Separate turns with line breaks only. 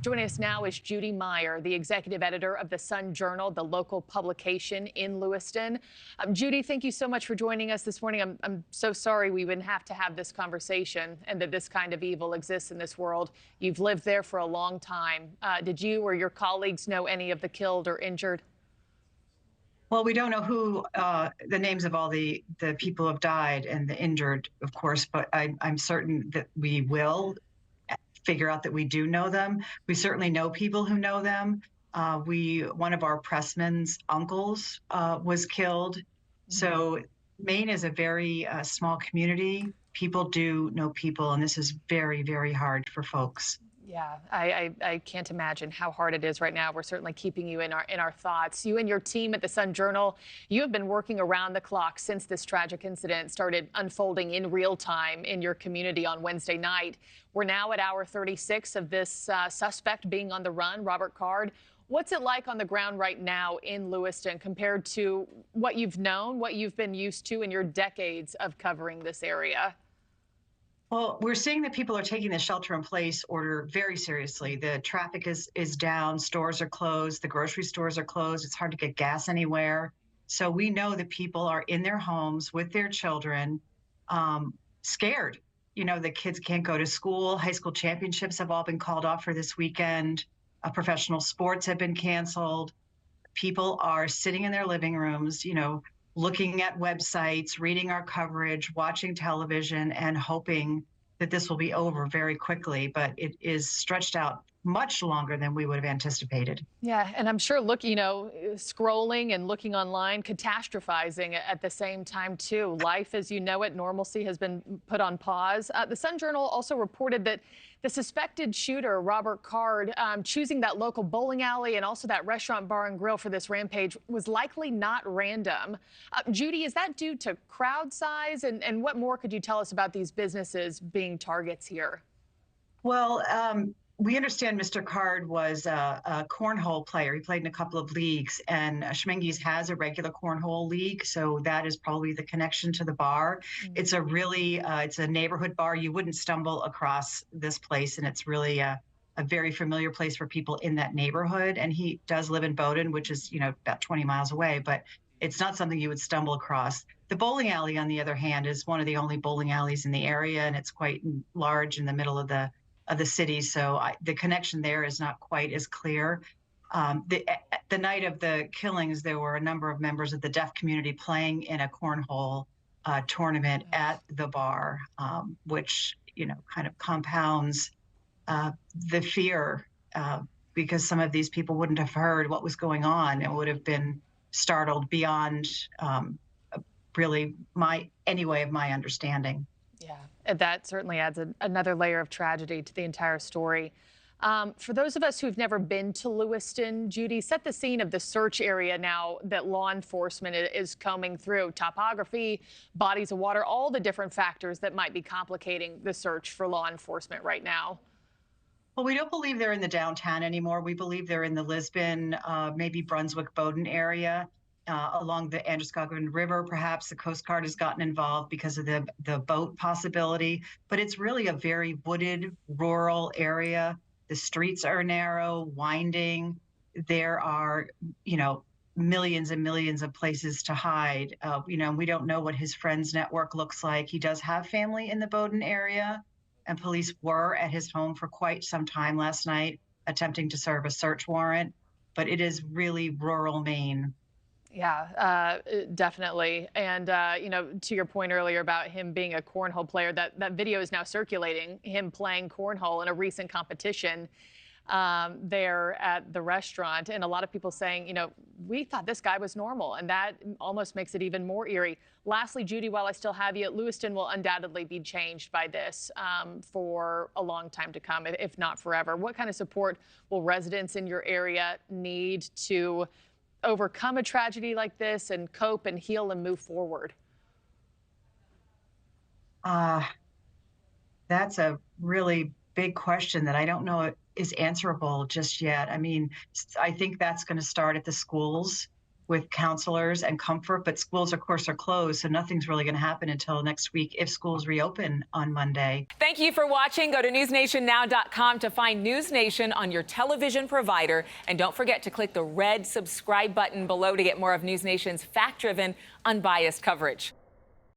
Joining us now is Judy Meyer, the executive editor of the Sun Journal, the local publication in Lewiston. Judy, thank you so much for joining us this morning. I'm so sorry we would have to have this conversation and that this kind of evil exists in this world. You've lived there for a long time. Did you or your colleagues know any of the killed or injured?
Well, we don't know who the names of all the people who have died and the injured, of course, but I'm certain that we will figure out that we do know them. We certainly know people who know them. One of our pressmen's uncles was killed. So Maine is a very small community. People do know people, and this is very, very hard for folks.
Yeah, I can't imagine how hard it is right now. We're certainly keeping you in our thoughts. You and your team at the Sun Journal, you have been working around the clock since this tragic incident started unfolding in real time in your community on Wednesday night. We're now at hour 36 of this suspect being on the run, Robert Card. What's it like on the ground right now in Lewiston compared to what you've known, what you've been used to in your decades of covering this area?
Well, we're seeing that people are taking the shelter-in-place order very seriously. The traffic is down, stores are closed, the grocery stores are closed. It's hard to get gas anywhere. So we know that people are in their homes with their children, scared. You know, the kids can't go to school. High school championships have all been called off for this weekend. Professional sports have been canceled. People are sitting in their living rooms, you know, looking at websites, reading our coverage, watching television, and hoping that this will be over very quickly. But it is stretched out much longer than we would have anticipated.
Yeah, and I'm sure scrolling and looking online, catastrophizing at the same time, too. Life as you know it, normalcy has been put on pause. The Sun Journal also reported that the suspected shooter, Robert Card, choosing that local bowling alley and also that restaurant, bar, and grill for this rampage was likely not random. Judy, is that due to crowd size? And what more could you tell us about these businesses being targets here?
Well, we understand Mr. Card was a cornhole player. He played in a couple of leagues, and Schmingy's has a regular cornhole league, so that is probably the connection to the bar. It's a really, it's a neighborhood bar. You wouldn't stumble across this place, and it's really a very familiar place for people in that neighborhood. And he does live in Bowdoin, which is, you know, about 20 miles away, but it's not something you would stumble across. The bowling alley, on the other hand, is one of the only bowling alleys in the area, and it's quite large in the middle of the city, so the connection there is not quite as clear. The night of the killings, there were a number of members of the deaf community playing in a cornhole tournament at the bar, which, you know, kind of compounds the fear because some of these people wouldn't have heard what was going on and would have been startled beyond really my understanding.
Yeah, that certainly adds another layer of tragedy to the entire story. For those of us who've never been to Lewiston, Judy, set the scene of the search area now that law enforcement is combing through. Topography, bodies of water, all the different factors that might be complicating the search for law enforcement right now.
Well, we don't believe they're in the downtown anymore. We believe they're in the Lisbon, maybe Brunswick, Bowdoin area. Along the Androscoggin River, perhaps the Coast Guard has gotten involved because of the boat possibility, but it's really a very wooded, rural area. The streets are narrow, winding. There are, you know, millions and millions of places to hide. You know, we don't know what his friends' network looks like. He does have family in the Bowdoin area, and police were at his home for quite some time last night, attempting to serve a search warrant, but it is really rural Maine.
Yeah, definitely. And, you know, to your point earlier about him being a cornhole player, that video is now circulating, him playing cornhole in a recent competition there at the restaurant. And a lot of people saying, you know, we thought this guy was normal, and that almost makes it even more eerie. Lastly, Judy, while I still have you, Lewiston will undoubtedly be changed by this for a long time to come, if not forever. What kind of support will residents in your area need to overcome a tragedy like this and cope and heal and move forward?
That's a really big question that I don't know is answerable just yet. I mean, I think that's going to start at the schools. with counselors and comfort, but schools, of course, are closed, so nothing's really going to happen until next week if schools reopen on Monday.
Thank you for watching. Go to newsnationnow.com to find NewsNation on your television provider. And don't forget to click the red subscribe button below to get more of NewsNation's fact-driven, unbiased coverage.